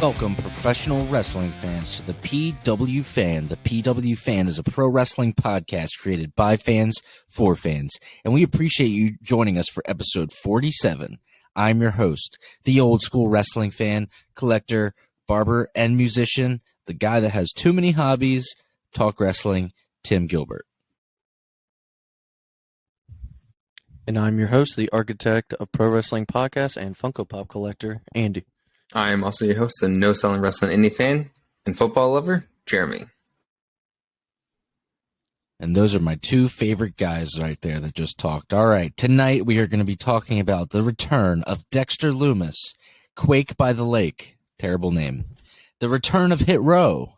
Welcome, professional wrestling fans, to the PW Fan. The PW Fan is a pro wrestling podcast created by fans for fans, and we appreciate you joining us for episode 47. I'm your host, the old school wrestling fan, collector, barber, and musician, the guy that has too many hobbies, talk wrestling, Tim Gilbert. And I'm your host, the architect of pro wrestling podcasts and Funko Pop collector, Andy. I'm also your host, the no-selling wrestling indie fan and football lover, Jeremy. And those are my two favorite guys right there that just talked. All right, tonight we are going to be talking about the return of Dexter Lumis, Quake by the Lake, terrible name, the return of Hit Row,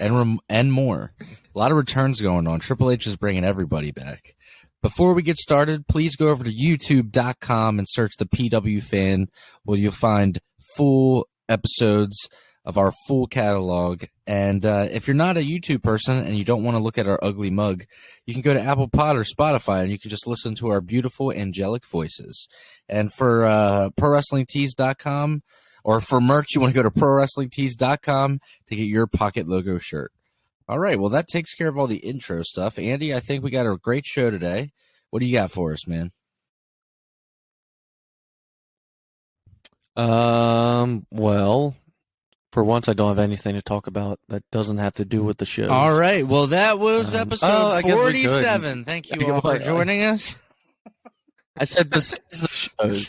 and more. A lot of returns going on. Triple H is bringing everybody back. Before we get started, please go over to youtube.com and search the PW Fan, where you'll find full episodes of our full catalog. And if you're not a YouTube person and you don't want to look at our ugly mug, you can go to Apple Pod or Spotify and you can just listen to our beautiful angelic voices. And for ProWrestlingTees.com, or for merch, you want to go to ProWrestlingTees.com to get your pocket logo shirt. All right, well, that takes care of all the intro stuff. Andy, I think we got a great show today. What do you got for us, man? Well, for once I don't have anything to talk about that doesn't have to do with the show. All right, well, that was episode 47. Thank you all for joining us. I said besides the shows.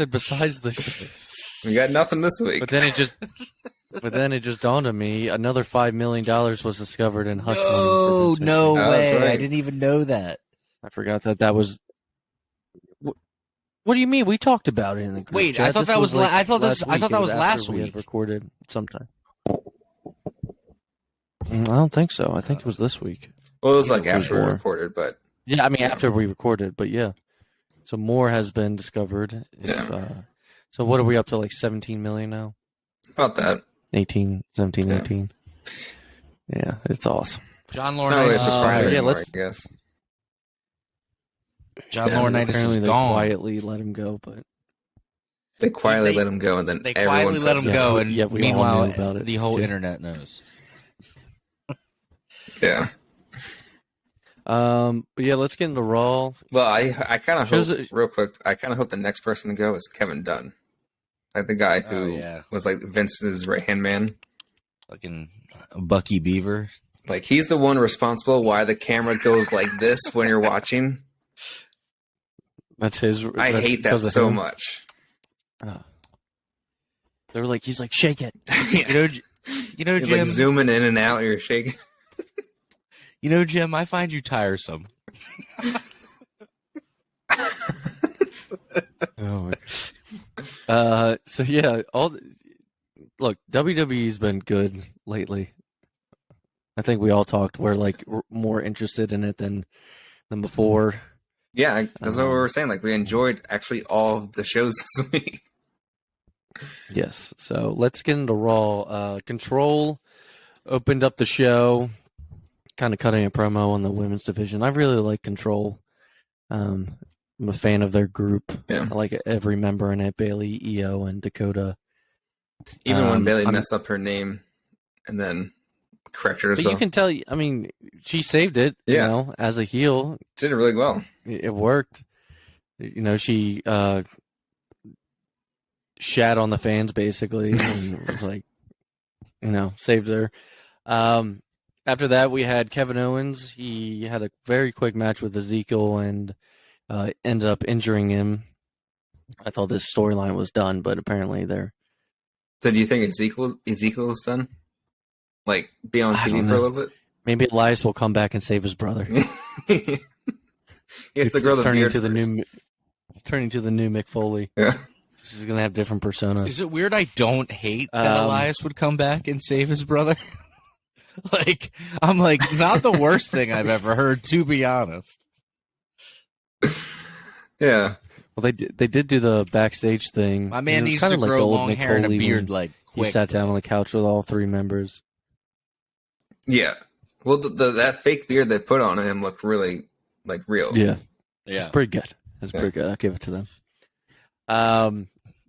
Besides the shows. We got nothing this week. But then it just dawned on me, another $5 million was discovered in hush money. Oh, no way. Right. I didn't even know that. I forgot that was... What do you mean? We talked about it in the group Wait, chat. I thought that was I thought that was last We week. had recorded sometime. I don't think so. I think it was this week. Well, it was like It was after we more. recorded, but... Yeah, I mean after we recorded, but yeah. So more has been discovered. So what are we up to, like 17 million now? About that. 18, 17, Yeah. 18. Yeah, it's awesome. John It's not really a Laurinaitis surprise yeah, anymore, let's- I guess. John Yeah, Laurinaitis Apparently is they gone. quietly let him go, but They quietly They- let him go, and then They everyone quietly let posts him it. Yes, go, we- and yeah, we all meanwhile, knew about it. the whole Yeah. internet knows. Yeah. But yeah, let's get into Raw. Well, I kind of Shows hope, it- real quick, I kind of hope the next person to go is Kevin Dunn. Like the guy who yeah. was like Vince's right-hand man. Fucking Bucky Beaver. Like, he's the one responsible why the camera goes like this when you're watching. That's his. I that's hate that because of so him. much. They were like, he's like, shake it. You know, He's Jim. like zooming in and out, you're shaking. You know, Jim. I find you tiresome. Oh so yeah, look, WWE's been good lately. I think we all talked. We're like more interested in it than before. Yeah, that's what we were saying. Like, we enjoyed actually all of the shows this week. Yes. So let's get into Raw. Control opened up the show, kind of cutting a promo on the women's division. I really like Control. I'm a fan of their group. Yeah. I like every member in it: Bailey, Io, and Dakota. Even when Bailey I'm- messed up her name and then corrected But herself. you can tell. I mean, she saved it. Yeah. You know, as a heel, She did really well. it worked. You know, she shat on the fans basically, and was like, you know, saved her. After that, we had Kevin Owens. He had a very quick match with Ezekiel and ended up injuring him. I thought this storyline was done, but apparently they're. So do you think Ezekiel's done? Like, be on I TV don't for a know. little Maybe Elias will come back and save his brother. bit? He has to grow the turning beard to the first. new. It's turning to the new Mick Foley. Yeah. She's gonna have different personas. Is it weird? I don't hate that Elias would come back and save his brother. Like, I'm like, not the worst thing I've ever heard, to be honest. Yeah. Well, they did do the backstage thing. My man It was needs kinda to like grow the old long Mick hair and a Foley beard when like He Quick. sat down on the couch with all three members. Yeah. Well, that fake beard they put on him looked really, like, real. Yeah, Yeah. it's pretty good. It's Yeah. pretty good. I'll give it to them.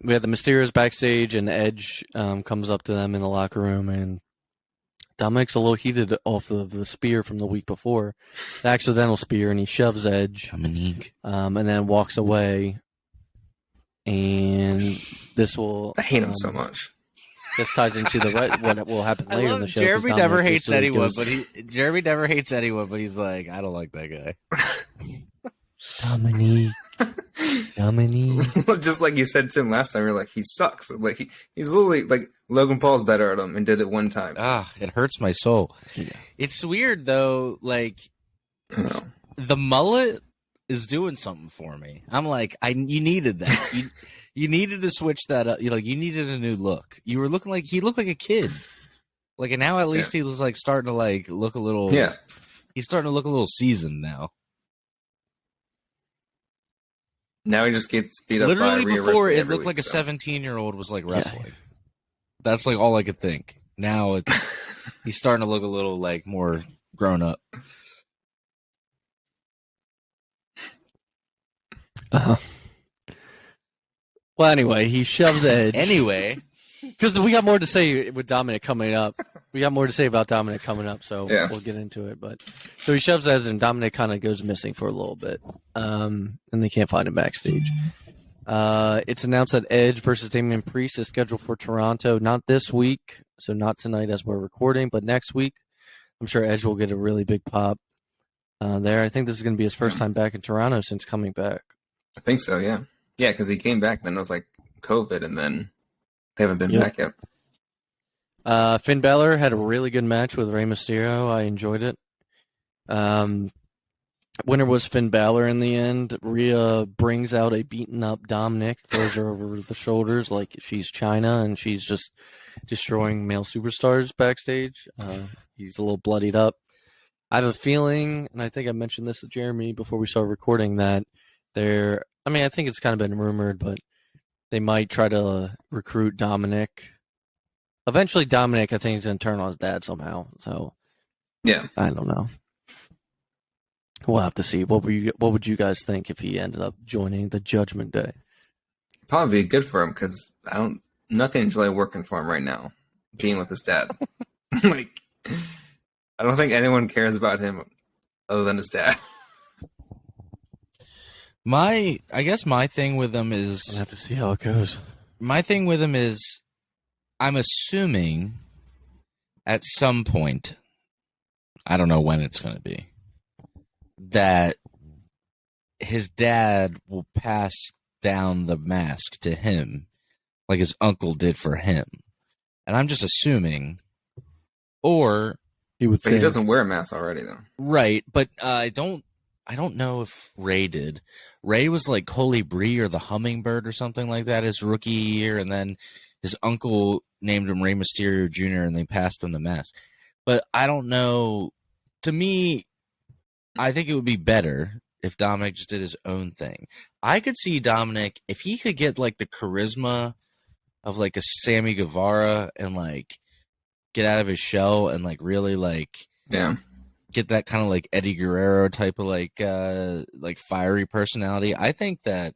we had the Mysterios backstage, and Edge comes up to them in the locker room, and Dominik's a little heated off of the spear from the week before, the accidental spear, and he shoves Edge, Dominik. and then walks away. And this will. I hate him so much. This ties into what will happen later in the show. Jeremy 'cause never Dominik hates basically anyone, goes, Jeremy never hates anyone, but he's like, I don't like that guy. Dominik. Just like you said to him last time, you're like, he sucks. Like he's literally like Logan Paul's better at him and did it one time. It hurts my soul. Yeah. It's weird though. Like I know. the mullet is doing something for me. I'm like, you needed that. You needed to switch that up. You needed a new look. You were looking like he looked like a kid. Like, and now at least he was like starting to like look a little. Yeah. He's starting to look a little seasoned now. Now he just gets beat up. Literally by Rhea before Ripley it every looked week, like a so. 17-year-old was like wrestling. That's like all I could think. Now he's starting to look a little like more grown up. Well, anyway, he shoves Edge. Anyway, Because we got more to say with Dominik coming up. We got more to say about Dominik coming up, so we'll get into it. But so he shoves Edge, and Dominik kind of goes missing for a little bit, and they can't find him backstage. It's announced that Edge versus Damian Priest is scheduled for Toronto, not this week, so not tonight as we're recording, but next week. I'm sure Edge will get a really big pop there. I think this is going to be his first time back in Toronto since coming back. I think so, yeah. Yeah, because he came back, then it was like COVID, and then they haven't been back yet. Finn Balor had a really good match with Rey Mysterio. I enjoyed it. Winner was Finn Balor in the end. Rhea brings out a beaten up Dominik, throws her over the shoulders like she's China, and she's just destroying male superstars backstage. He's a little bloodied up. I have a feeling, and I think I mentioned this to Jeremy before we started recording, that I think it's kind of been rumored, but they might try to recruit Dominik. Eventually, Dominik, I think, is going to turn on his dad somehow. So, yeah, I don't know. We'll have to see. What would you guys think if he ended up joining the Judgment Day? probably be good for him because nothing's really working for him right now. Being with his dad, like, I don't think anyone cares about him other than his dad. I guess my thing with him is We'll have to see how it goes. my thing with him is I'm assuming at some point, I don't know when it's going to be, that his dad will pass down the mask to him like his uncle did for him. And I'm just assuming, or He would But he think. doesn't wear a mask already, though. right, but I don't know if Ray did. Ray was like Holy Bree or the Hummingbird or something like that his rookie year, and then his uncle named him Rey Mysterio Jr. and they passed him the mask. But I don't know. To me, I think it would be better if Dominik just did his own thing. I could see Dominik, if he could get like the charisma of like a Sammy Guevara and like get out of his shell and like really like Yeah. get that kind of like Eddie Guerrero type of like fiery personality. I think that,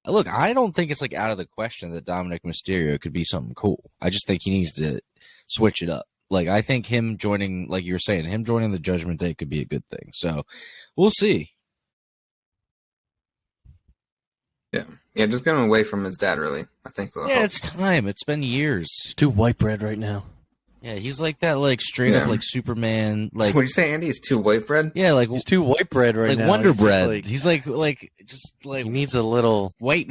look, I don't think it's like out of the question that Dominik Mysterio could be something cool. I just think he needs to switch it up. Like, I think him joining, like you were saying, him joining the Judgment Day could be a good thing. So we'll see. Yeah, just get him away from his dad, really. I think will Yeah, help. it's time. It's been years. He's too white bread right now. Yeah, he's like that, like straight up Yeah. like Superman, like What did you say, Andy? He's too white bread? yeah, like He's too white bread right like now. Wonder He's just Bread. like- He's like just like he needs a little. white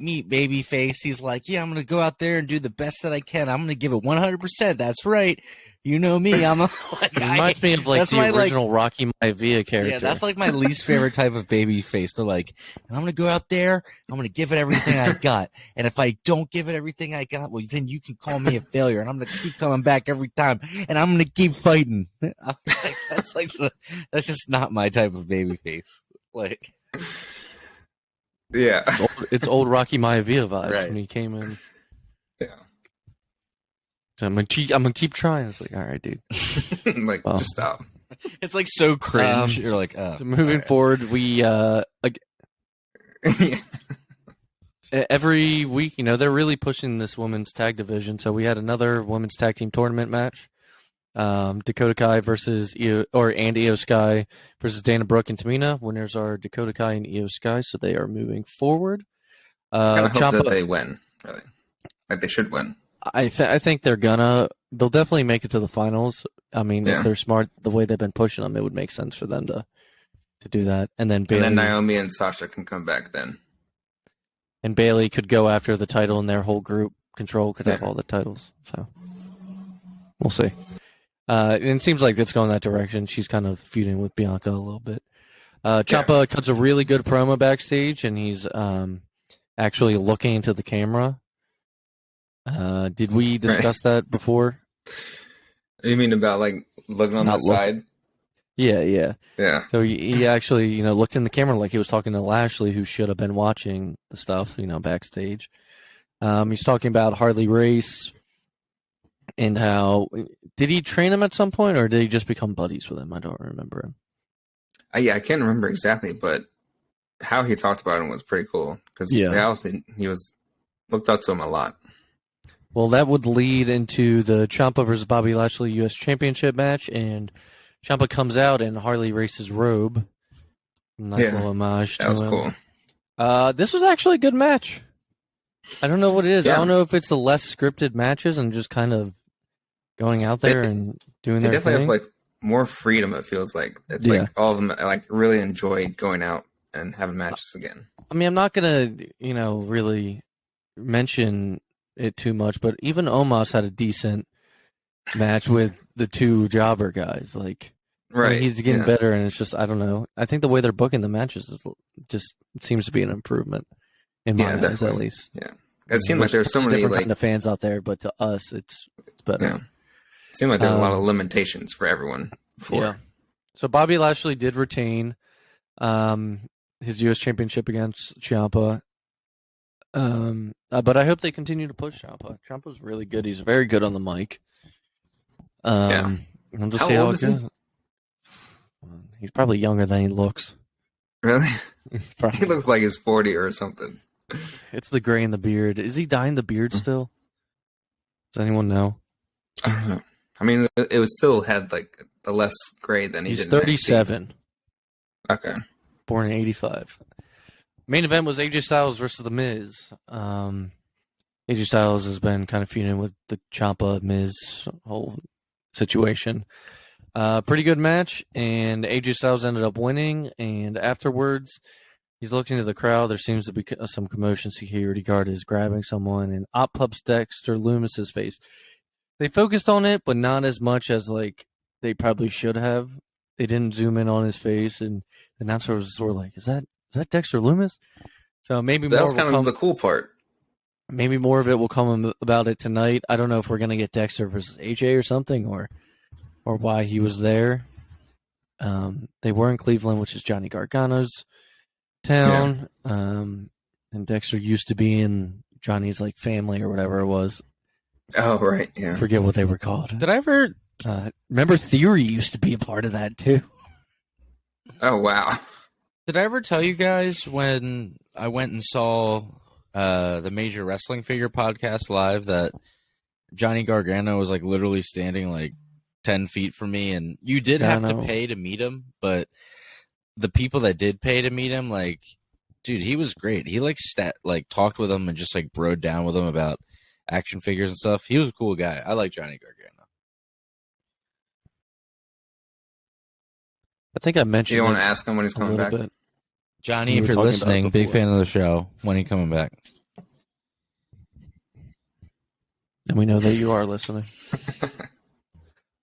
meat baby face. He's like, yeah, I'm gonna go out there and do the best that I can. I'm gonna give it 100%. That's right. You know me. I'm a like, It reminds me of like that's the my, like- original Rocky Maivia character. yeah, that's like my least favorite type of baby face. They're like, I'm gonna go out there. I'm gonna give it everything I got. And if I don't give it everything I got, well, then you can call me a failure. And I'm gonna keep coming back every time. And I'm gonna keep fighting. That's just not my type of baby face. Like. Yeah. It's old Rocky Maivia vibes Right. when he came in. Yeah. So I'm gonna keep trying. It's like, all right, dude. Like, Well. just stop. It's like so cringe. You're like, oh. So moving all right. forward, we Yeah. every week, they're really pushing this women's tag division. So we had another women's tag team tournament match. Dakota Kai versus Io Sky versus Dana Brooke and Tamina. Winners are Dakota Kai and Io Sky, so they are moving forward. I kind of hope that they win, really. Like, they should win. I think they'll definitely make it to the finals. I mean, if they're smart, the way they've been pushing them, it would make sense for them to do that. And then Naomi and Sasha can come back then. And Bailey could go after the title, and their whole group control could have all the titles. So we'll see. And it seems like it's going that direction. She's kind of feuding with Bianca a little bit. Ciampa cuts a really good promo backstage, and he's actually looking into the camera. Did we discuss that before? You mean about like looking on the side? Yeah. Yeah. So he actually, looked in the camera like he was talking to Lashley, who should have been watching the stuff, backstage. He's talking about Harley Race and how did he train him at some point, or did he just become buddies with him? I don't remember him. I can't remember exactly, but how he talked about him was pretty cool because he was looked up to him a lot. Well, that would lead into the Ciampa versus Bobby Lashley U.S. Championship match, and Ciampa comes out in Harley Race's robe. Nice little homage to him. That was cool. This was actually a good match. I don't know what it is. Yeah. I don't know if it's the less scripted matches and just kind of going out there and doing their thing. They definitely have like more freedom. It feels like it's like all of them like really enjoy going out and having matches again. I mean, I'm not gonna really mention it too much, but even Omos had a decent match with the two jobber guys. Like, right, I mean, he's getting better, and it's just I don't know. I think the way they're booking the matches is just it seems to be an improvement in my eyes, at least. Yeah, it seemed like there's so many like kind of fans out there, but to us, it's better. Yeah, it seemed like there's a lot of limitations for everyone. Before. Yeah. So Bobby Lashley did retain his U.S. Championship against Ciampa. But I hope they continue to push Ciampa. Ciampa's really good. He's very good on the mic. I'll just see how it goes. He's probably younger than he looks. Really? He looks like he's 40 or something. It's the gray in the beard. Is he dyeing the beard still? Does anyone know? I don't know. I mean, it would still have like the less gray than he did. He's 37. Okay. Born in 85. Main event was AJ Styles versus The Miz. AJ Styles has been kind of feuding with the Ciampa Miz whole situation. Pretty good match, and AJ Styles ended up winning. And afterwards, he's looking to the crowd. There seems to be some commotion. Security guard is grabbing someone, and up pops Dexter Loomis's face. They focused on it, but not as much as like they probably should have. They didn't zoom in on his face, and the announcers were like, "Is that Dexter Loomis?" So maybe that's kind of the cool part. Maybe more of it will come about it tonight. I don't know if we're gonna get Dexter versus AJ or something, or why he was there. They were in Cleveland, which is Johnny Gargano's town. And Dexter used to be in Johnny's like family or whatever it was. Oh right, yeah. Forget what they were called. Did I ever remember Theory used to be a part of that too? Oh wow. Did I ever tell you guys when I went and saw the Major Wrestling Figure podcast live that Johnny Gargano was like literally standing like 10 feet from me, and you did have to pay to meet him, but the people that did pay to meet him, like, dude, he was great. He like talked with him and just like broed down with him about action figures and stuff. He was a cool guy. I like Johnny Gargano. I think I mentioned. You don't want to ask him when he's coming back? Bit. Johnny, if you're listening, big fan of the show. When are you coming back? And we know that you are listening.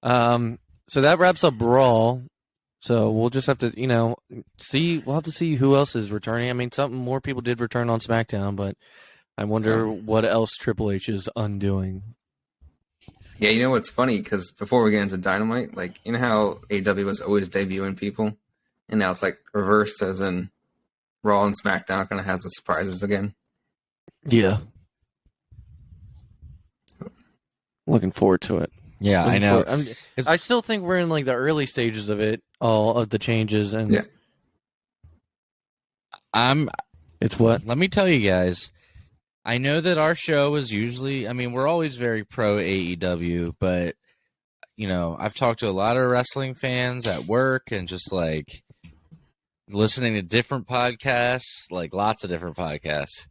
So that wraps up Brawl. So we'll just have to, see. We'll have to see who else is returning. I mean, something more people did return on SmackDown, but I wonder what else Triple H is undoing. Yeah, you know what's funny? Because before we get into Dynamite, like, you know how AEW was always debuting people? And now it's like reversed, as in Raw and SmackDown kind of has the surprises again. Yeah. Looking forward to it. Yeah, I know. I still think we're in like the early stages of it, all of the changes, and yeah. it's what. Let me tell you guys, I know that our show is usually, I mean, we're always very pro AEW, but, you know, I've talked to a lot of wrestling fans at work and just like listening to different podcasts, like lots of different podcasts.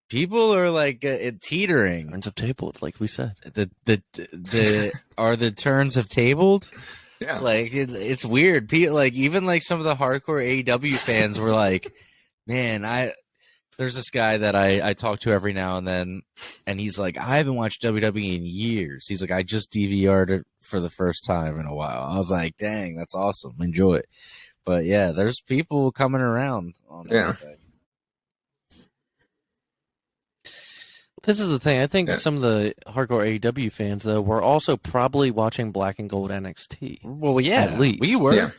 People are like teetering. Turns have tabled, like we said. The are the turns have tabled? Yeah. Like it's weird. Like even like some of the hardcore AEW fans were like, "Man, there's this guy that I talk to every now and then, and he's like, I haven't watched WWE in years. He's like, I just DVR'd it for the first time in a while. I was like, dang, that's awesome. Enjoy it. But yeah, there's people coming around on everything. This is the thing. I think some of the hardcore AEW fans, though, were also probably watching Black and Gold NXT. Well, yeah, at least we were. Yeah.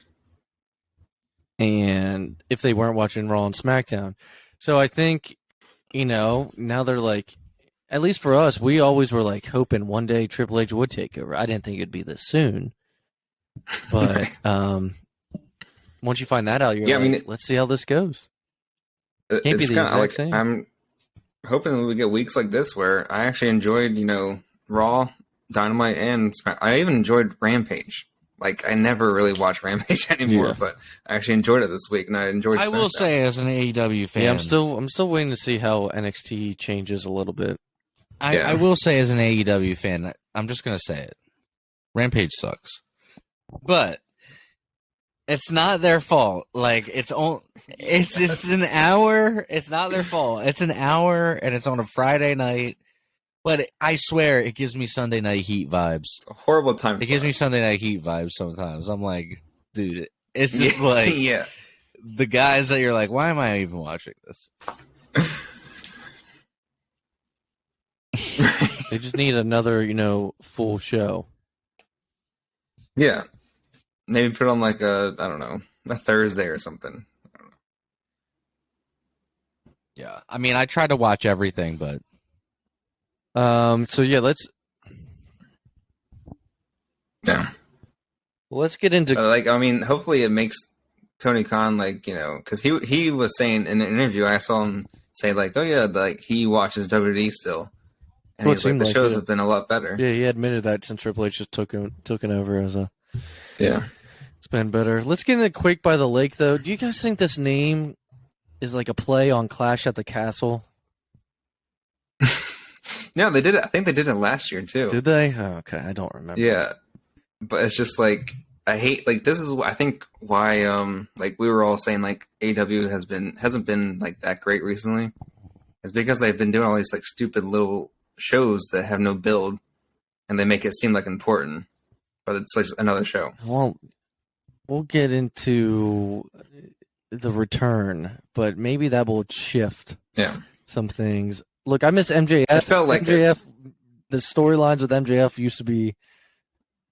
And if they weren't watching Raw and SmackDown. So I think, you know, now they're like, at least for us, we always were like hoping one day Triple H would take over. I didn't think it'd be this soon. But once you find that out, you're like, let's see how this goes. Can't be the exact same. I'm hoping we get weeks like this where I actually enjoyed, you know, Raw, Dynamite, and I even enjoyed Rampage. Like, I never really watch Rampage anymore, but I actually enjoyed it this week, and I enjoyed SmackDown. I will say, as an AEW fan... Yeah, I'm still waiting to see how NXT changes a little bit. I will say, as an AEW fan, I'm just going to say it. Rampage sucks. But it's not their fault. Like, it's an hour. It's not their fault. It's an hour, and it's on a Friday night. But I swear, it gives me Sunday Night Heat vibes. A horrible time. It gives me Sunday Night Heat vibes sometimes. I'm like, dude, it's just like the guys that you're like, why am I even watching this? They just need another, you know, full show. Yeah. Maybe put on like a Thursday or something. I don't know. Yeah. I mean, I try to watch everything, but so yeah, let's get into hopefully it makes Tony Khan, like, you know, because he was saying in an interview, I saw him say like, oh yeah, like he watches WWE still, and he's like, the shows have been a lot better. Yeah, he admitted that since Triple H just took it over as a it's been better. Let's get into Quake by the Lake though. Do you guys think this name is like a play on Clash at the Castle? No, they did it. I think they did it last year too. Did they? Oh, okay, I don't remember. Yeah, but it's just like I hate this is I think why like we were all saying like AEW hasn't been like that great recently. It's because they've been doing all these like stupid little shows that have no build, and they make it seem like important, but it's like another show. Well, we'll get into the return, but maybe that will shift some things. Look, I miss MJF. It felt like MJF. The storylines with MJF used to be.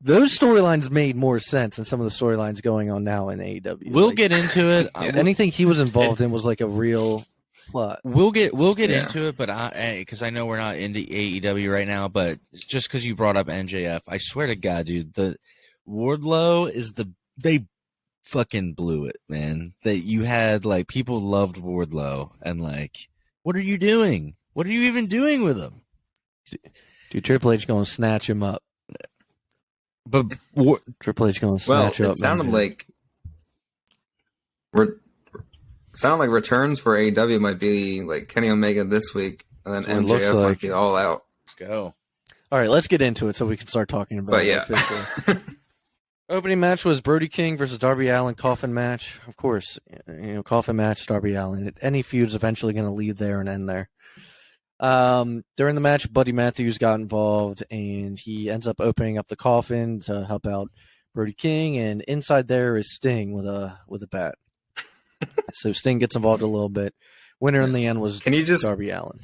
Those storylines made more sense than some of the storylines going on now in AEW. We'll get into it. Anything he was involved in was like a real plot. We'll get into it, but because I know we're not into AEW right now, but just because you brought up MJF, I swear to God, dude, the Wardlow they fucking blew it, man. That you had like people loved Wardlow, and like, what are you doing? What are you even doing with him? Dude, Triple H going to snatch him up. But Triple H going to snatch him up. It sounded like returns for AEW might be like Kenny Omega this week, and then MJF might be all out. Let's go. All right, let's get into it so we can start talking about it. Officially. Opening match was Brody King versus Darby Allin, coffin match. Of course, you know, coffin match, Darby Allin. Any feud's eventually going to lead there and end there. During the match, Buddy Matthews got involved, and he ends up opening up the coffin to help out Brody King. And inside there is Sting with a bat. So Sting gets involved a little bit. Winner in the end was Darby Allin.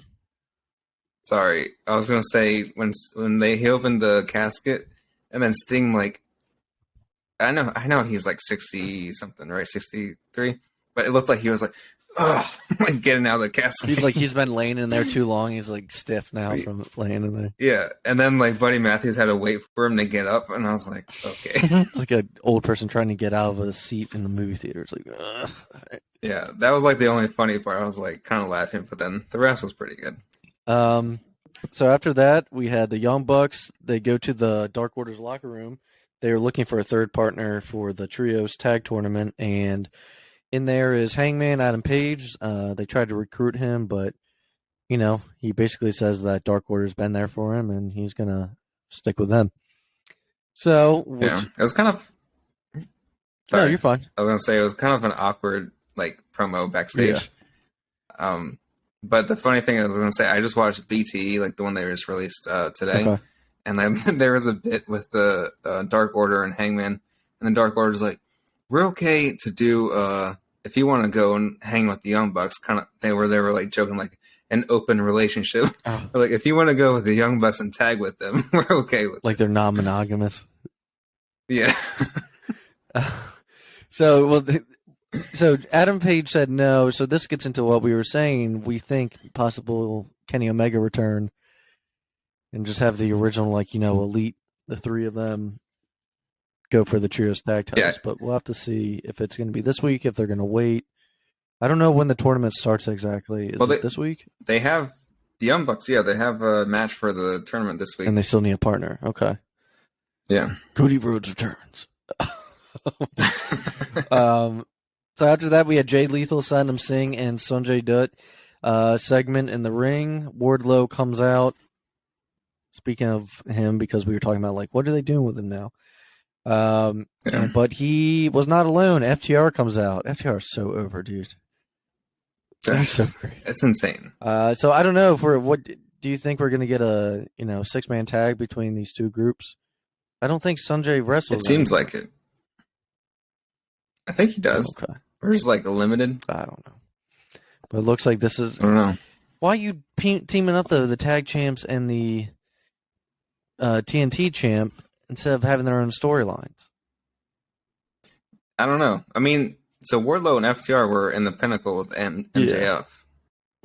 Sorry, I was gonna say when he opened the casket, and then Sting like. I know he's like 60 something, right? 63, but it looked like he was like, like getting out of the casket. He's been laying in there too long. He's like stiff now from laying in there. Yeah, and then like Buddy Matthews had to wait for him to get up, and I was like, okay. It's like an old person trying to get out of a seat in the movie theater. It's like, ugh. Yeah, that was like the only funny part. I was like kind of laughing, but then the rest was pretty good. So after that, we had the Young Bucks. They go to the Dark Order's locker room. They were looking for a third partner for the Trios Tag Tournament, and in there is Hangman Adam Page. They tried to recruit him, but he basically says that Dark Order's been there for him, and he's gonna stick with them. So yeah, it was kind of. No, you're fine. I was gonna say it was kind of an awkward like promo backstage. Yeah. But the funny thing is, I was gonna say I just watched BTE, like the one they just released today, Okay. and then there was a bit with the Dark Order and Hangman, and the Dark Order's like, "We're okay to do if you want to go and hang with the Young Bucks." Kind of they were like joking like an open relationship, or like if you want to go with the Young Bucks and tag with them, we're okay with. Like they're non-monogamous. Yeah. So Adam Page said no. So this gets into what we were saying. We think possible Kenny Omega return, and just have the original elite, the three of them, go for the Trios tag titles. Yeah. But we'll have to see if it's going to be this week. If they're going to wait, I don't know when the tournament starts exactly. Is it this week? They have the Young Bucks. Yeah, they have a match for the tournament this week, and they still need a partner. Okay. Yeah. Cody Rhodes returns. So after that, we had Jay Lethal, Satnam Singh, and Sanjay Dutt segment in the ring. Wardlow comes out. Speaking of him, because we were talking about what are they doing with him now? But he was not alone. FTR comes out. FTR is so over, dude. They're so great. It's insane. So I don't know what do you think we're going to get a 6-man tag between these two groups? I don't think Sanjay wrestles. It seems like it. I think he does. Okay. Or is a limited? I don't know. But it looks like this is. I don't know. Why are you teaming up the tag champs and the TNT champ instead of having their own storylines? I don't know. I mean, so Wardlow and FTR were in the Pinnacle with MJF. Yeah.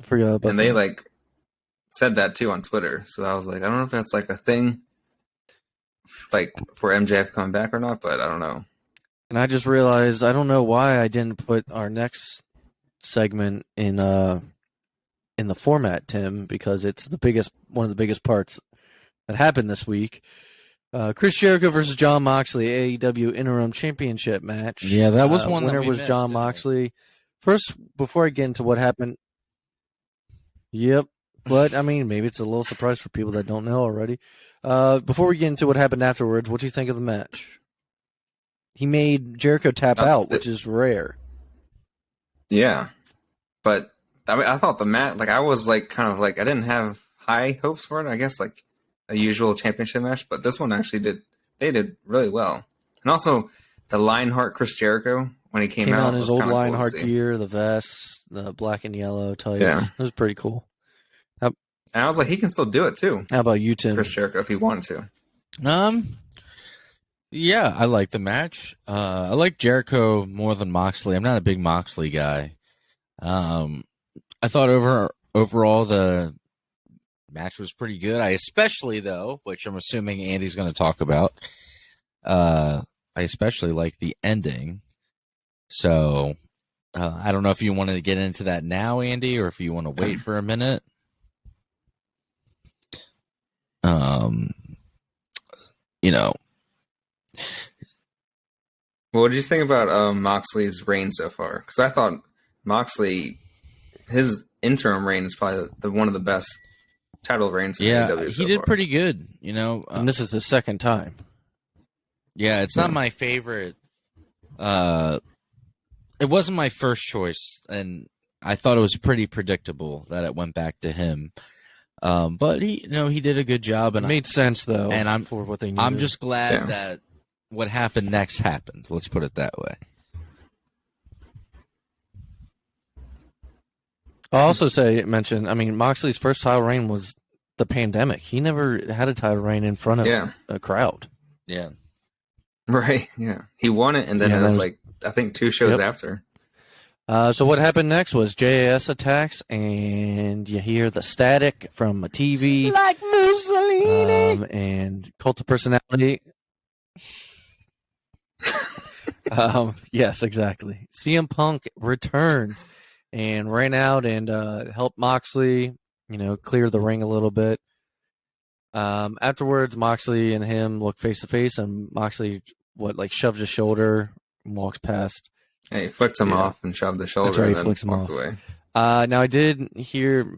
Forgot about and they said that too on Twitter. So I was like, I don't know if that's a thing for MJF coming back or not, but I don't know. And I just realized I don't know why I didn't put our next segment in the format, Tim, because it's one of the biggest parts that happened this week. Chris Jericho versus Jon Moxley, AEW Interim Championship match. Yeah, that was one. Winner that we was missed, Jon Moxley. First, before I get into what happened, yep. But I mean, maybe it's a little surprise for people that don't know already. Before we get into what happened afterwards, what do you think of the match? He made Jericho tap out, which is rare. Yeah, but I mean, I thought the match, I was I didn't have high hopes for it. I guess a usual championship match, but this one actually did really well. And also the Lionheart Chris Jericho when he came out on his old Lionheart gear, the vest, the black and yellow tights. Yeah. It was pretty cool. And I was like, he can still do it too. How about you, Tim? Chris Jericho, if he wanted to. Yeah, I like the match. I like Jericho more than Moxley. I'm not a big Moxley guy. I thought overall the match was pretty good. I especially, though, which I'm assuming Andy's going to talk about, I especially like the ending. So I don't know if you want to get into that now, Andy, or if you want to wait for a minute. Well, what did you think about Moxley's reign so far? Because I thought Moxley, his interim reign is probably one of the best title reigns in AEW so he did far. pretty good, and this is his second time. Yeah, it's not my favorite. It wasn't my first choice, and I thought it was pretty predictable that it went back to him. But he did a good job, and it made sense though. And for what they needed. I'm just glad that what happened next happened. Let's put it that way. I'll also mention. I mean, Moxley's first title reign was the pandemic. He never had a title reign in front of a crowd. Yeah. Right. Yeah. He won it, and then it was I think 2 shows after. So what happened next was JAS attacks, and you hear the static from a TV. Like Mussolini. And Cult of Personality. Yes, exactly. CM Punk returned and ran out and helped Moxley, clear the ring a little bit. Afterwards, Moxley and him look face to face, and Moxley shoves his shoulder and walks past. Hey, he flicked him off and shoved the shoulder Right, and then walked away. Now I did hear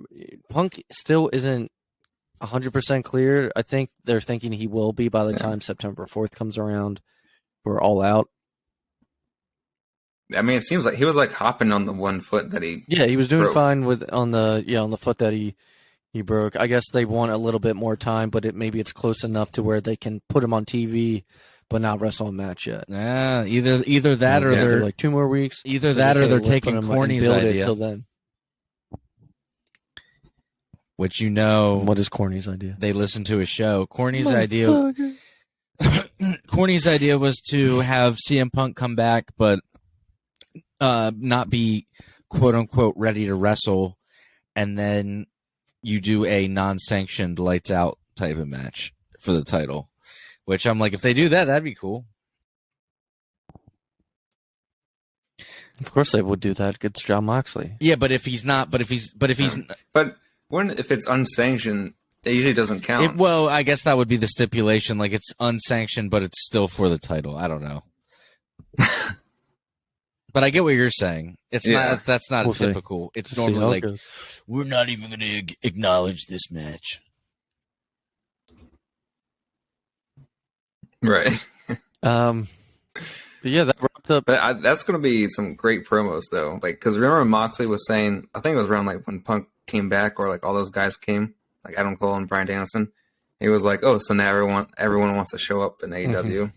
Punk still isn't 100% clear. I think they're thinking he will be by the time September 4th comes around. We're all out. I mean, it seems like he was hopping on the one foot that he. Yeah, he was doing broke. fine on the foot that he broke. I guess they want a little bit more time, but maybe it's close enough to where they can put him on TV, but not wrestle a match yet. Yeah, either that or they're they're like 2 more weeks. either that or they're We'll taking put him and Corny's build it idea, till then. which What is Corny's idea? they listen to his show. Corny's idea was to have CM Punk come back, but not be quote unquote ready to wrestle, and then you do a non-sanctioned lights out type of match for the title. Which I'm like, if they do that, that'd be cool. Of course they would do that against John Moxley. Yeah, but if he's not, but if he's But if it's unsanctioned, it usually doesn't count. well, I guess that would be the stipulation. Like it's unsanctioned, but it's still for the title. I don't know. But I get what you're saying. It's not. That's not We'll see. typical. It's See how normally it goes. we're not even going to acknowledge this match. Right. But yeah, that wrapped up. But that's going to be some great promos, though. Because remember Moxley was saying, I think it was around when Punk came back, or all those guys came, like Adam Cole and Bryan Danielson. He was like, "Oh, so now everyone wants to show up in AEW."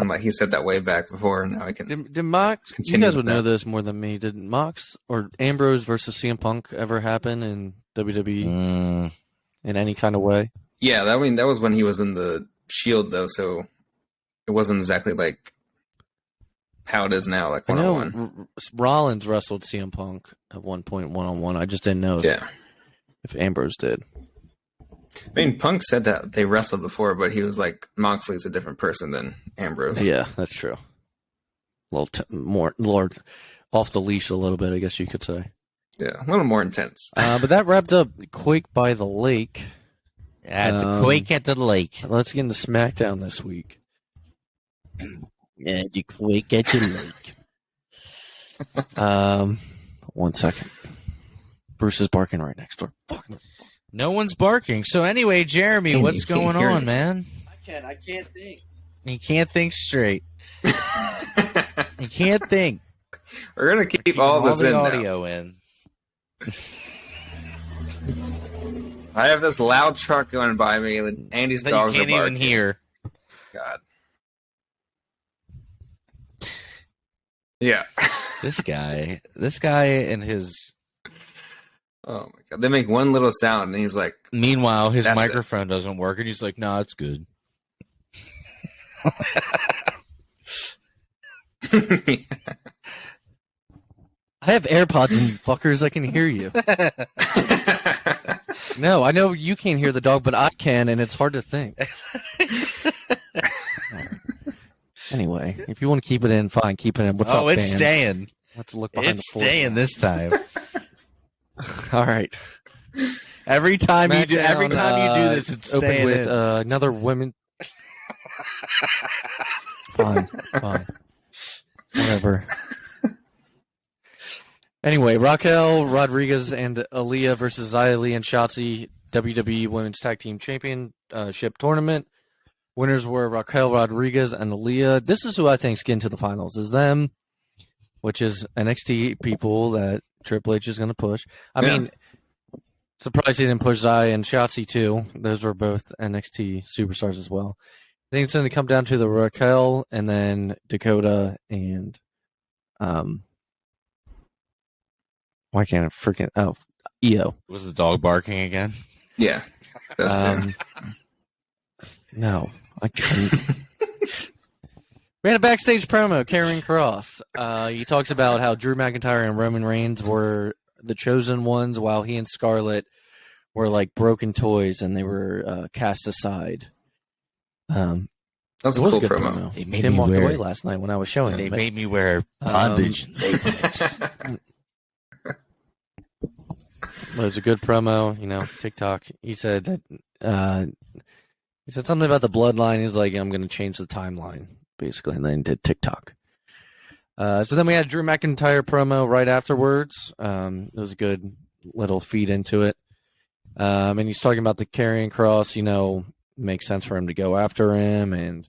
And he said that way back before. Now I can. Did Mox? You continue guys with would know that. this more than me. Did Mox or Ambrose versus CM Punk ever happen in WWE in any kind of way? Yeah, that was when he was in the Shield, though. So it wasn't exactly like how it is now, like I one-on-one. know Rollins wrestled CM Punk at one point one-on-one. I just didn't know if Ambrose did. I mean, Punk said that they wrestled before, but he was like, Moxley's a different person than Ambrose. Yeah, that's true. A little more Lord off the leash a little bit, I guess you could say. Yeah, a little more intense. But that wrapped up Quake by the Lake. At the Quake at the lake. Let's get into SmackDown this week. Yeah, the Quake at the lake. 1 second. Bruce is barking right next door. Fucking. No one's barking. So anyway, Jeremy, what's going hear on, you. man? I can't think. He can't think straight. He can't think. We're gonna keep all this the in now. audio in. I have this loud truck going by me, and Andy's That dogs you are can't barking. even hear. God. Yeah. This guy and his. Oh my God. They make one little sound, and he's like, Meanwhile, his That's microphone doesn't work, and he's like, "Nah, it's good." I have AirPods in, you fuckers. I can hear you. No, I know you can't hear the dog, but I can, and it's hard to think. Anyway, if you want to keep it in, fine. Keep it in. What's up, it's fans? staying. Let's look behind It's the staying this time. All right. Every time you do SmackDown, this, it's opened staying with in. another women. Fine. Whatever. Anyway, Raquel Rodriguez and Aaliyah versus Xia Li and Shotzi WWE Women's Tag Team Championship Tournament. Winners were Raquel Rodriguez and Aaliyah. This is who I think is getting to the finals. Is them, which is NXT people that Triple H is going to push. I mean, surprised he didn't push Xia and Shotzi too. Those were both NXT superstars as well. I think it's going to come down to the Raquel and then Dakota and why can't I freaking Io. Was the dog barking again? yeah. That's No, I couldn't. We had a backstage promo, Karrion Kross. He talks about how Drew McIntyre and Roman Reigns were the chosen ones, while he and Scarlett were like broken toys and they were cast aside. That's a was cool good promo. They made Tim me walked wear away last night when I was showing They him. made me wear bondage and latex. It was a good promo, TikTok. He said that he said something about the bloodline. He's like, I'm going to change the timeline, basically, and then did TikTok. So then we had a Drew McIntyre promo right afterwards. It was a good little feed into it. And he's talking about the Karrion Kross, makes sense for him to go after him. And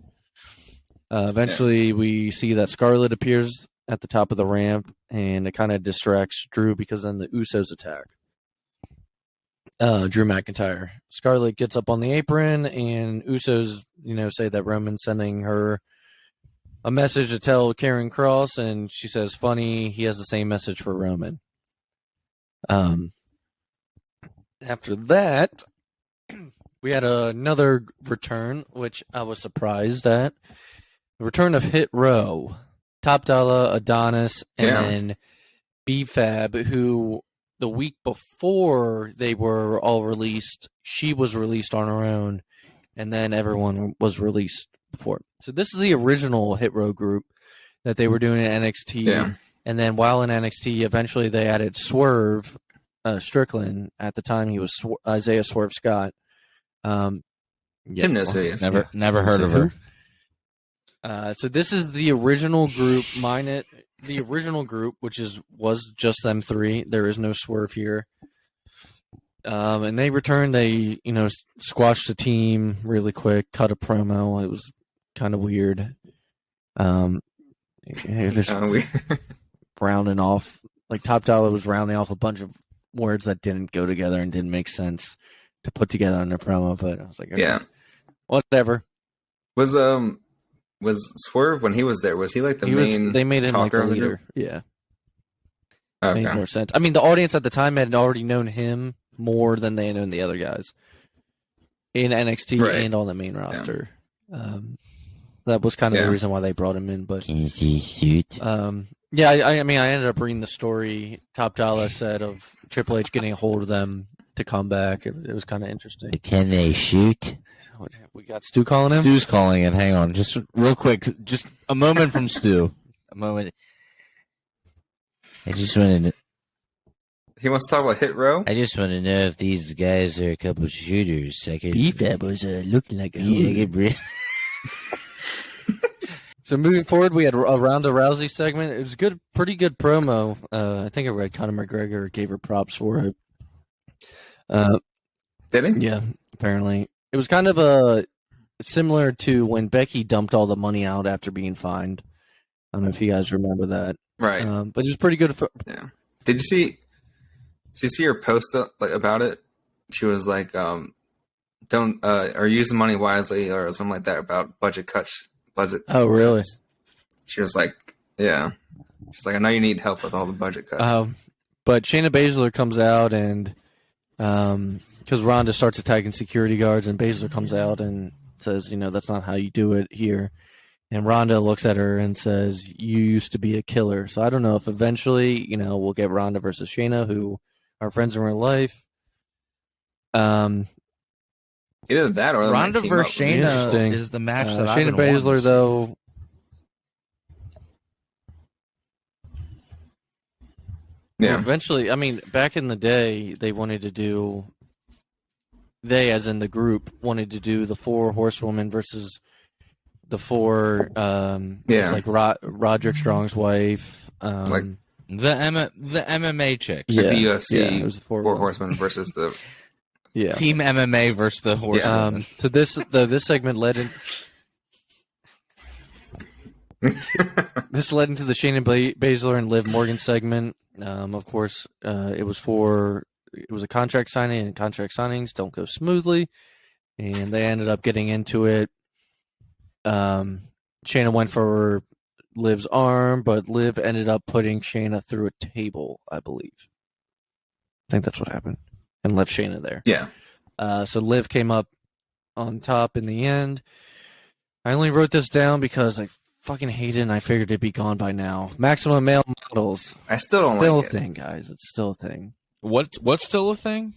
eventually we see that Scarlett appears at the top of the ramp, and it kind of distracts Drew because then the Usos attack. Drew McIntyre. Scarlett gets up on the apron, and Usos, say that Roman's sending her a message to tell Karrion Kross, and she says, funny, he has the same message for Roman. After that, we had another return, which I was surprised at. The return of Hit Row, Top Dollar, Adonis, and then B-Fab, who the week before they were all released, she was released on her own, and then everyone was released before. So this is the original Hit Row group that they were doing in NXT. Yeah. And then while in NXT, eventually they added Swerve Strickland. At the time, he was Isaiah Swerve Scott. Tim knows who he is. Never heard of her. So this is the original group, the original group, which was just them three. There is no Swerve here. And they returned. They, squashed the team really quick, cut a promo. It was kind of weird. Weird. Rounding off, like Top Dollar was rounding off a bunch of words that didn't go together and didn't make sense to put together in a promo. But I was like, okay, whatever. Was Swerve, when he was there, was he like main? They made him like the leader. Yeah. Okay. Made more sense. I mean, the audience at the time had already known him more than they had known the other guys in NXT and on the main roster. That was kind of the reason why they brought him in. But can you see shoot? I mean, I ended up reading the story Top Dollar said of Triple H getting a hold of them to come back. It was kind of interesting. Can they shoot? We got Stu calling him? Stu's calling it. Hang on. Just real quick. Just a moment from Stu. A moment. I just want to. He wants to talk about Hit Row? I just want to know if these guys are a couple of shooters. B-Fab was looking like a So moving forward, we had a Ronda Rousey segment. It was good, pretty good promo. I think I read Conor McGregor gave her props for it. Did he? Yeah, apparently. It was kind of similar to when Becky dumped all the money out after being fined. I don't know if you guys remember that. Right. But it was pretty good. Yeah. Did you see her post about it? She was like, don't or use the money wisely or something like that about budget cuts. Oh, really? Cuts. She was like, yeah. She's like, I know you need help with all the budget cuts. But Shayna Baszler comes out and because Ronda starts attacking security guards, and Baszler comes out and says, that's not how you do it here. And Ronda looks at her and says, you used to be a killer. So I don't know if eventually, we'll get Ronda versus Shayna, who are friends in real life. Either that or Ronda versus Shayna is the match that Shayna Baszler, though. Yeah. Well, eventually, I mean, back in the day, they, as in the group, wanted to do the 4 horsewomen versus the 4. It's like Roderick Strong's wife. Like the MMA chicks. Yeah. The UFC it was the 4 horsemen versus the Team MMA versus the horsewomen. So this segment led in. This led into the Shayna Baszler and Liv Morgan segment. Of course, it was a contract signing, and contract signings don't go smoothly, and they ended up getting into it. Shayna went for Liv's arm, but Liv ended up putting Shayna through a table, I believe. I think that's what happened, and left Shayna there. Yeah. So Liv came up on top in the end. I only wrote this down because I fucking hate it, and I figured it'd be gone by now. Maximum male models. I still don't Still like a it. thing, guys. It's still a thing. What's still a thing?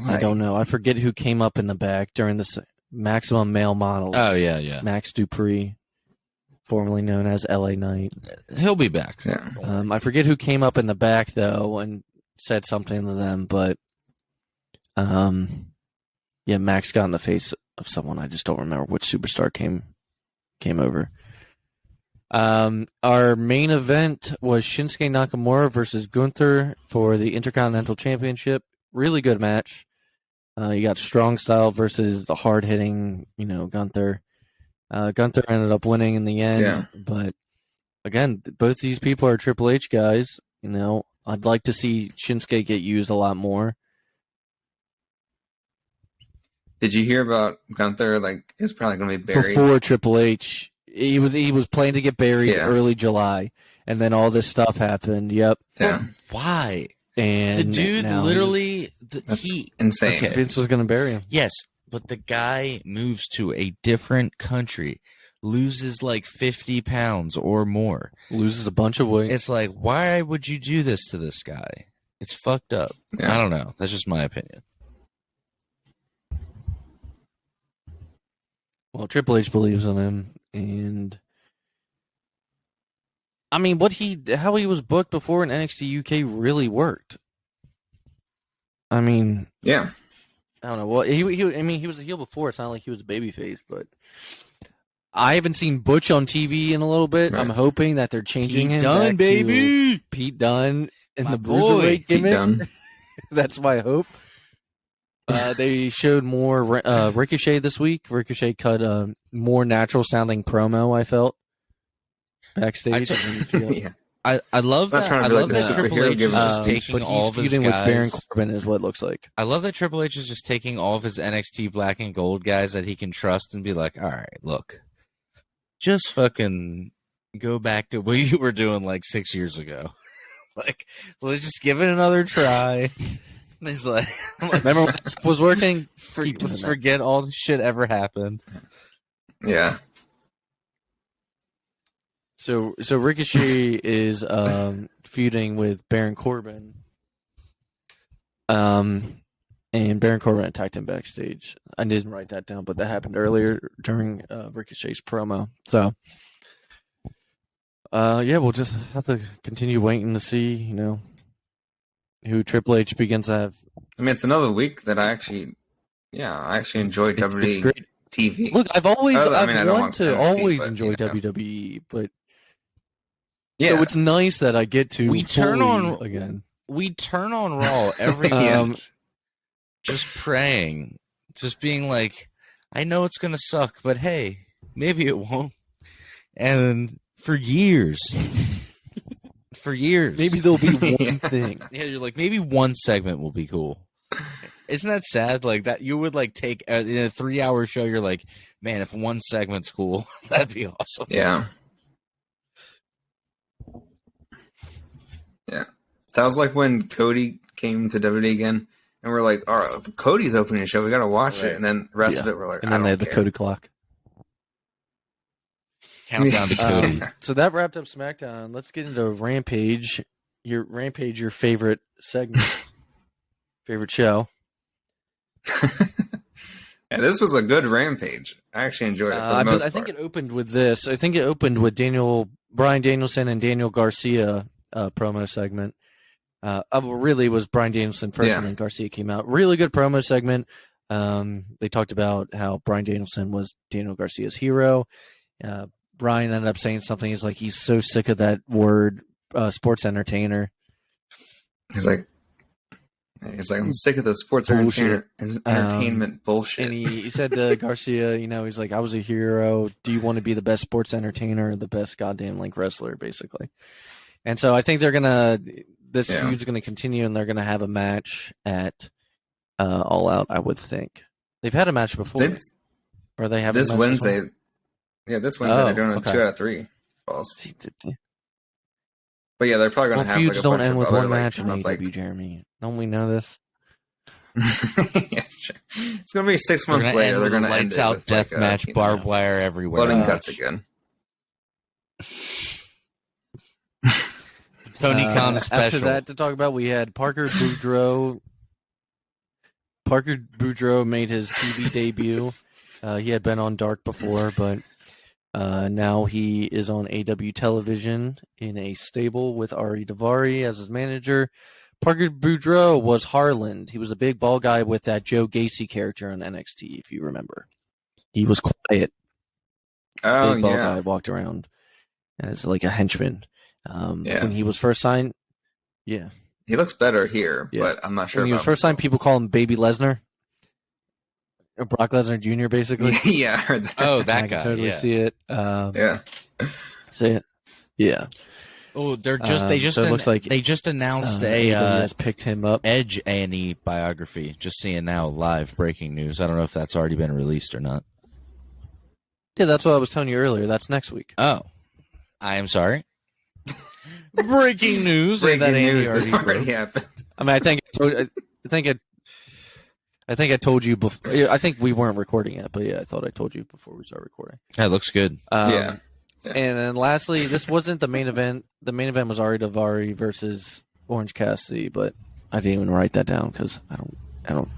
I don't know. I forget who came up in the back during this Maximum Male Models. Oh yeah. Max Dupree, formerly known as LA Knight. He'll be back. Yeah. I forget who came up in the back though and said something to them, but yeah, Max got in the face of someone. I just don't remember which superstar came over. Our main event was Shinsuke Nakamura versus Gunther for the Intercontinental Championship. Really good match. You got strong style versus the hard hitting, Gunther. Gunther ended up winning in the end, but again, both these people are Triple H guys. I'd like to see Shinsuke get used a lot more. Did you hear about Gunther? Like, he was probably going to be buried Before Triple H. He was planning to get buried early July, and then all this stuff happened. Yep. Yeah. Why? And the dude literally, insane. Okay. Vince was going to bury him. Yes, but the guy moves to a different country, loses like 50 pounds or more, loses a bunch of weight. It's like, why would you do this to this guy? It's fucked up. Yeah. I don't know. That's just my opinion. Well, Triple H believes in him, and I mean, how he was booked before in NXT UK really worked. I mean, yeah, I don't know. Well, he was a heel before. It's not like he was a babyface, but I haven't seen Butch on TV in a little bit. Right. I'm hoping that they're changing him. Dunne, back baby. to Pete Dunne in My the boy, Bruiserweight Pete gimmick. Dunne. That's my hope. They showed more Ricochet this week. Ricochet cut a more natural sounding promo, I felt, backstage. Yeah. I love Not that. trying to I be like love the that Triple superhero H is giving us just speech, taking but all he's of his feuding guys. with Baron Corbin is what it looks like. I love that Triple H is just taking all of his NXT Black and Gold guys that he can trust and be like, all right, look, just fucking go back to what you were doing like 6 years ago. Like, let's just give it another try. And he's like, Remember when this was working? just forget all the shit ever happened. Yeah. So Ricochet is feuding with Baron Corbin. And Baron Corbin attacked him backstage. I didn't write that down, but that happened earlier during Ricochet's promo. So, we'll just have to continue waiting to see, who Triple H begins to have. I mean, it's another week that I actually enjoy WWE It's great. TV. Look, I've always I don't wanted to watch NXT, always but, enjoy WWE, but Yeah. so it's nice that I get to We turn fully on- again. We turn on Raw every week, just praying, just being like, I know it's gonna suck, but hey, maybe it won't. And for years, Maybe there'll be one thing. yeah, you're like, maybe one segment will be cool. Isn't that sad? Like that, you would like take in a 3-hour show. You're like, man, if one segment's cool, that'd be awesome. Yeah. Yeah. That was like when Cody came to WWE again, and we're like, all right, Cody's opening the show. We got to watch Right. it. And then the rest of it, we're like, And I then don't they had the care. Cody clock. Countdown to Cody. So that wrapped up SmackDown. Let's get into Rampage. Your favorite segment, favorite show. Yeah, this was a good Rampage. I actually enjoyed it for the most I think part. it opened with this. I think it opened with Bryan Danielson and Daniel Garcia promo segment. Really was Bryan Danielson first, Yeah. and then Garcia came out. Really good promo segment. They talked about how Bryan Danielson was Daniel Garcia's hero. Bryan ended up saying something. He's like, he's so sick of that word, sports entertainer. He's like, I'm sick of the sports Bullshit. entertainment bullshit. And he said to Garcia, he's like, I was a hero. Do you want to be the best sports entertainer, the best goddamn wrestler, basically? And so I think this feud's gonna continue, and they're gonna have a match at All Out. I would think they've had a match before, or they have this a match Wednesday. Yeah, this Wednesday they're doing okay. a 2 out of 3 falls. before? But yeah, they're probably Well, going to have feuds like a don't bunch end of with other, one match in team-up, AEW, Jeremy. Don't we know this? Yeah, it's true. It's going to be 6 We're months gonna later. end They're with a going to end lights it out with death match, barbed wire everywhere. blood and match. guts again. Tony Khan special. After that, to talk about, we had Parker Boudreaux. Parker Boudreaux made his TV debut. He had been on Dark before, but now he is on AEW television in a stable with Ari Daivari as his manager. Parker Boudreaux was Harland. He was a big bald guy with that Joe Gacy character on NXT, if you remember. He was quiet. Oh, big bald yeah. guy walked around as like a henchman. Yeah. When he was first signed, yeah. He looks better here, Yeah. but I'm not sure When he about was first signed, people call him Baby Lesnar. Or Brock Lesnar Jr., basically. Yeah, I heard that. Oh, I that can guy. totally Yeah. see it. Yeah. See it. Yeah. Oh, they're just So it looks like they just announced AEW a has picked him up. Edge A&E biography. Just seeing now live breaking news. I don't know if that's already been released or not. Yeah, that's what I was telling you earlier. That's next week. Oh, I am sorry. Breaking news. Breaking that Andy news already that already broke. happened. I mean, I think I told you before. I think we weren't recording yet, but yeah, I thought I told you before we started recording. That looks good. Yeah. And then lastly, this wasn't the main event. The main event was Ari Daivari versus Orange Cassidy, but I didn't even write that down because I don't.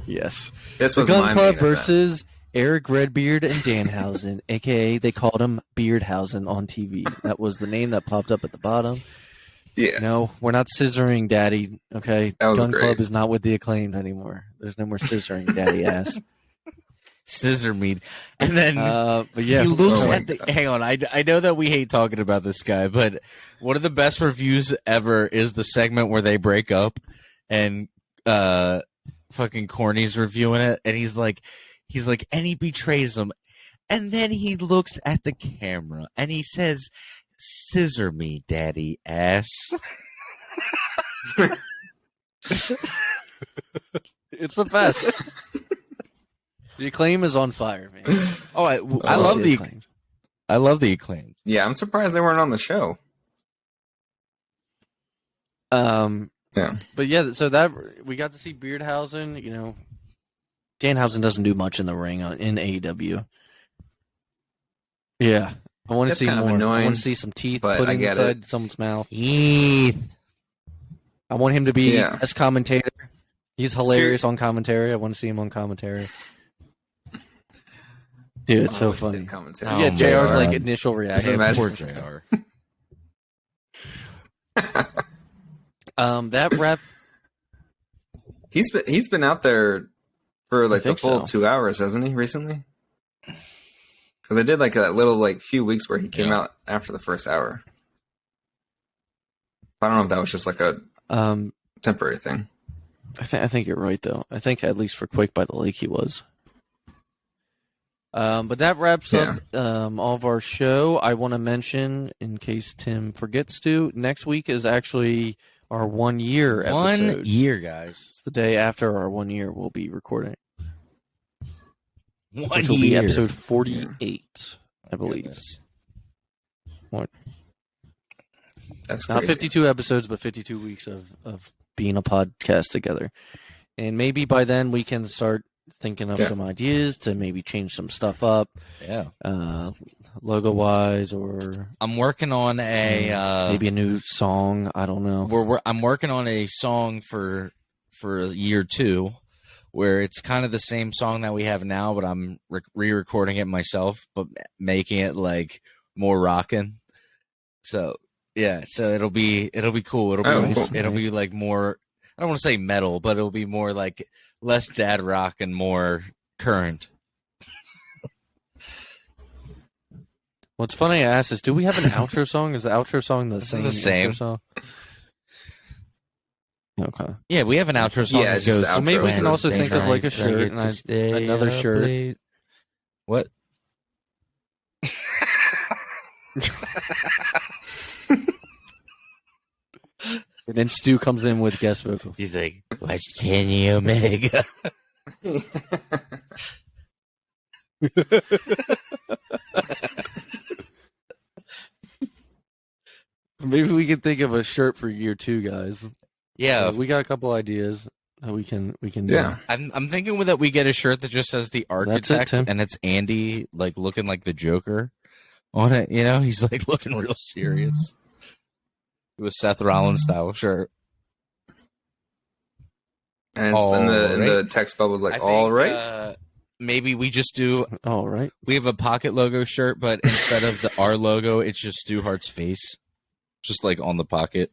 Yes. This The was Gun my Club main event. versus Eric Redbeard and Danhausen, a.k.a. they called him Beardhausen on TV. That was the name that popped up at the bottom. Yeah. No, we're not scissoring, Daddy. Okay, That was Gun great. Club is not with the Acclaimed anymore. There's no more scissoring, Daddy ass. Scissor meat. And then But yeah, he looks Oh my at the. God. Hang on, I know that we hate talking about this guy, but one of the best reviews ever is the segment where they break up, and fucking Corny's reviewing it, and he's like, and he betrays him, and then he looks at the camera and he says, "Scissor me, Daddy ass." it's the best. The Acclaim is on fire, man. Oh, I love the Acclaim. Yeah, I'm surprised they weren't on the show. Yeah. But yeah, so that we got to see Beardhausen. You know, Danhausen doesn't do much in the ring in AEW. Yeah, I want to That's see kind of more. I annoying, want to see some teeth but put I get inside someone's mouth. Heath. I want him to be Yeah. as commentator. He's hilarious on commentary. I want to see him on commentary. Dude, it's so funny. Commentary. Oh, Yeah, man. JR's like initial reaction. Imagine- Poor JR. That rep. He's been out there for like the think full so. 2 hours, hasn't he? Recently, because I did like a little like few weeks where he came Yeah. out after the first hour. I don't know if that was just like a temporary thing. I think you're right though. I think at least for Quake by the Lake he was. But that wraps up all of our show. I want to mention, in case Tim forgets to, next week is actually our 1 year episode. 1 year, guys. It's the day after our 1 year we'll be recording, 1 which will be year. episode 48, I believe. Goodness. That's Not crazy. 52 episodes, but 52 weeks of being a podcast together. And maybe by then we can start thinking of some ideas to maybe change some stuff up, Yeah. logo wise, or I'm working on a maybe a new song. I don't know. I'm working on a song for year 2 where it's kind of the same song that we have now, but I'm re-recording it myself, but making it like more rockin'. So yeah, so it'll be cool. It'll be like more. I don't want to say metal, but it'll be more like less dad rock and more current. What's funny, I asked is, do we have an outro song? Is the outro song the same? Outro song? Okay. Yeah, we have an outro song Yeah, that it's just goes. the So maybe we outro. can also Danger think of like a Heights, I shirt get and to stay another up shirt. late. What? And then Stu comes in with guest vocals. He's like, "What's Kenny Omega?" Maybe we can think of a shirt for year 2, guys. Yeah, We got a couple ideas that we can do. Yeah. I'm thinking that we get a shirt that just says the That's it, architect Tim. and it's Andy like looking like the Joker, on it. You know, he's like looking real serious. With Seth Rollins style shirt. And it's in the text bubble is like, all right. Maybe we just do. All right. We have a pocket logo shirt, but instead of our logo, it's just Stu Hart's face, just like on the pocket.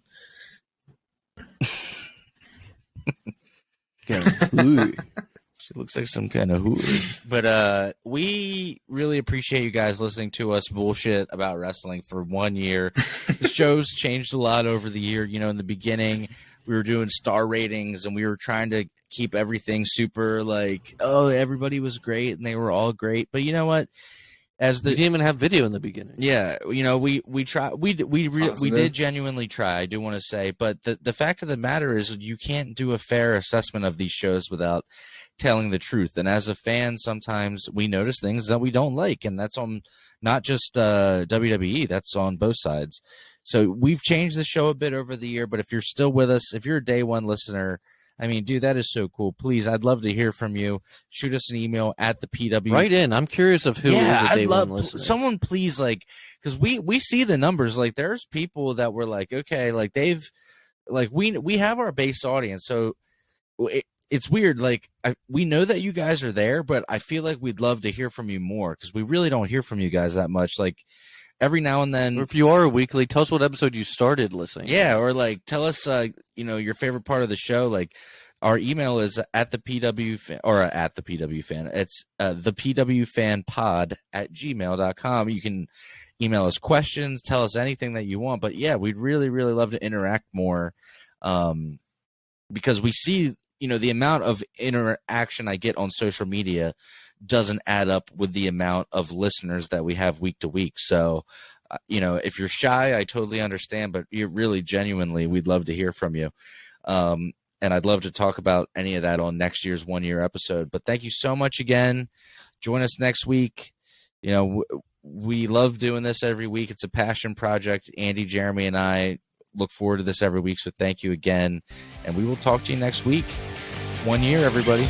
She looks like some kind of hood. But we really appreciate you guys listening to us bullshit about wrestling for 1 year. The show's changed a lot over the year. You know, in the beginning, we were doing star ratings and we were trying to keep everything super like, oh, everybody was great and they were all great. But you know what? We didn't even have video in the beginning. Yeah, you know, we try, we did genuinely try. I do want to say, but the fact of the matter is, you can't do a fair assessment of these shows without telling the truth. And as a fan, sometimes we notice things that we don't like, and that's on not just WWE. That's on both sides. So we've changed the show a bit over the year. But if you're still with us, if you're a day one listener, I mean, dude, that is so cool. Please, I'd love to hear from you. Shoot us an email at the PW. Right in. I'm curious of who is a day one listener. Someone please, like, because we see the numbers. Like, there's people that were like, okay, like they've, like we have our base audience. So it's weird. Like, we know that you guys are there, but I feel like we'd love to hear from you more because we really don't hear from you guys that much. Like, every now and then, or if you are a weekly, tell us what episode you started listening. Yeah, or like tell us, you know, your favorite part of the show. Like, our email is at the PW fan, or at the PW fan. It's the PW fan pod at gmail.com. You can email us questions, tell us anything that you want. But yeah, we'd really, really love to interact more, because we see, you know, the amount of interaction I get on social media doesn't add up with the amount of listeners that we have week to week. So, you know, if you're shy, I totally understand, but you're really genuinely, we'd love to hear from you. And I'd love to talk about any of that on next year's 1 year episode. But thank you so much again. Join us next week. You know, we love doing this every week. It's a passion project. Andy, Jeremy, and I look forward to this every week. So thank you again. And we will talk to you next week. 1 year, everybody.